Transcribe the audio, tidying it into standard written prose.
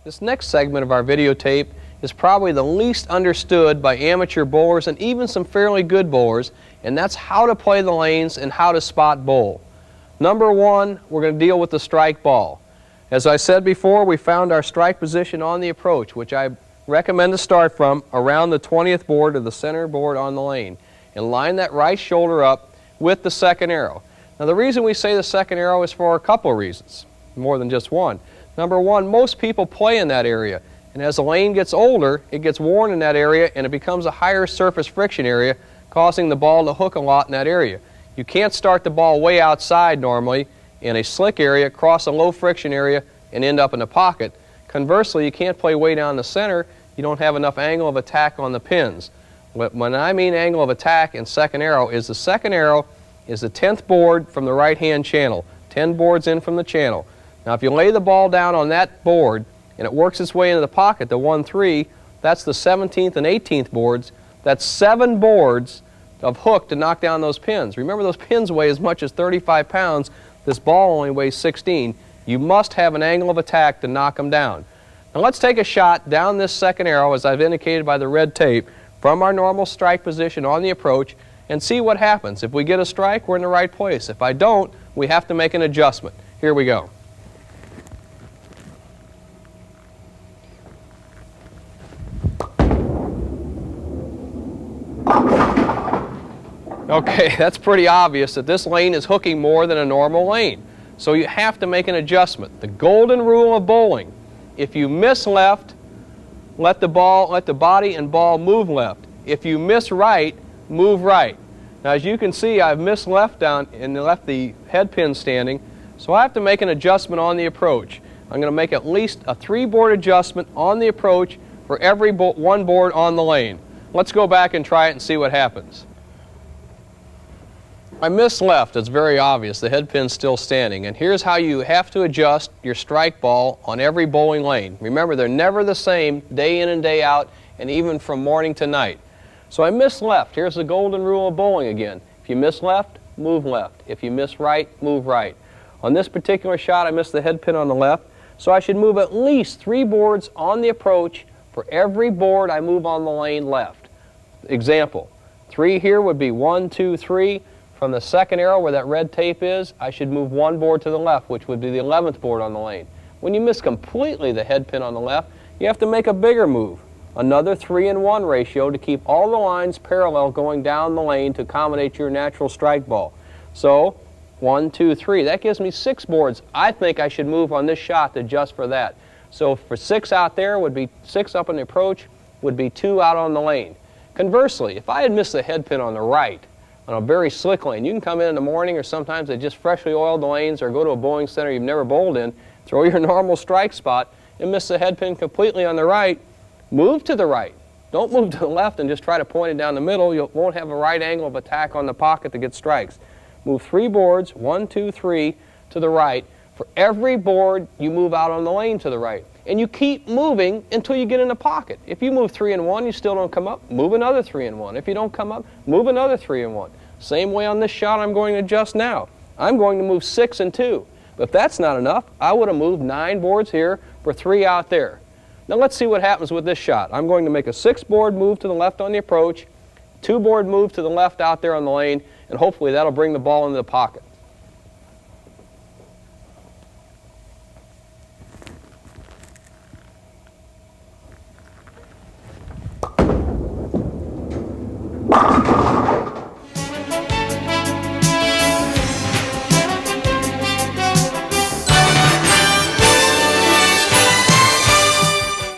This next segment of our videotape is probably the least understood by amateur bowlers and even some fairly good bowlers, and that's how to play the lanes and how to spot bowl. Number one, we're going to deal with the strike ball. As I said before, we found our strike position on the approach, which I recommend to start from around the 20th board or the center board on the lane, and line that right shoulder up with the second arrow. Now the reason we say the second arrow is for a couple of reasons, more than just one. Number one, most people play in that area, and as the lane gets older, it gets worn in that area and it becomes a higher surface friction area, causing the ball to hook a lot in that area. You can't start the ball way outside normally in a slick area, cross a low friction area, and end up in the pocket. Conversely, you can't play way down the center. You don't have enough angle of attack on the pins. When I mean angle of attack in second arrow, is the second arrow is the 10th board from the right-hand channel, 10 boards in from the channel. Now if you lay the ball down on that board and it works its way into the pocket, the 1-3, that's the 17th and 18th boards. That's 7 boards of hook to knock down those pins. Remember, those pins weigh as much as 35 pounds. This ball only weighs 16. You must have an angle of attack to knock them down. Now let's take a shot down this second arrow, as I've indicated by the red tape, from our normal strike position on the approach, and see what happens. If we get a strike, we're in the right place. If I don't, we have to make an adjustment. Here we go. Okay, that's pretty obvious that this lane is hooking more than a normal lane. So you have to make an adjustment. The golden rule of bowling: if you miss left, let the body and ball move left. If you miss right, move right. Now as you can see, I've missed left down and left the head pin standing, so I have to make an adjustment on the approach. I'm going to make at least a 3-board adjustment on the approach for every one board on the lane. Let's go back and try it and see what happens. I missed left. It's very obvious. The head pin's still standing. And here's how you have to adjust your strike ball on every bowling lane. Remember, they're never the same day in and day out, and even from morning to night. So I missed left. Here's the golden rule of bowling again. If you miss left, move left. If you miss right, move right. On this particular shot, I missed the head pin on the left, so I should move at least 3 boards on the approach for every board I move on the lane left. Example, 3 here would be 1, 2, 3. From the second arrow where that red tape is, I should move 1 board to the left, which would be the 11th board on the lane. When you miss completely the head pin on the left, you have to make a bigger move. Another 3-in-1 ratio to keep all the lines parallel going down the lane to accommodate your natural strike ball. So 1, 2, 3. That gives me 6 boards I think I should move on this shot to adjust for that. So for 6 out there would be 6 up on the approach, would be 2 out on the lane. Conversely, if I had missed the head pin on the right, on a very slick lane, you can come in the morning, or sometimes they just freshly oiled the lanes, or go to a bowling center you've never bowled in, throw your normal strike spot and miss the head pin completely on the right. Move to the right. Don't move to the left and just try to point it down the middle. You won't have a right angle of attack on the pocket to get strikes. Move 3 boards, 1, 2, 3, to the right for every board you move out on the lane to the right. And you keep moving until you get in the pocket. If you move 3-in-1, you still don't come up, move another 3-in-1. If you don't come up, move another 3-in-1. Same way on this shot I'm going to adjust now. I'm going to move 6 and 2. But if that's not enough, I would have moved 9 boards here for 3 out there. Now let's see what happens with this shot. I'm going to make a 6-board move to the left on the approach, 2-board move to the left out there on the lane, and hopefully that'll bring the ball into the pocket.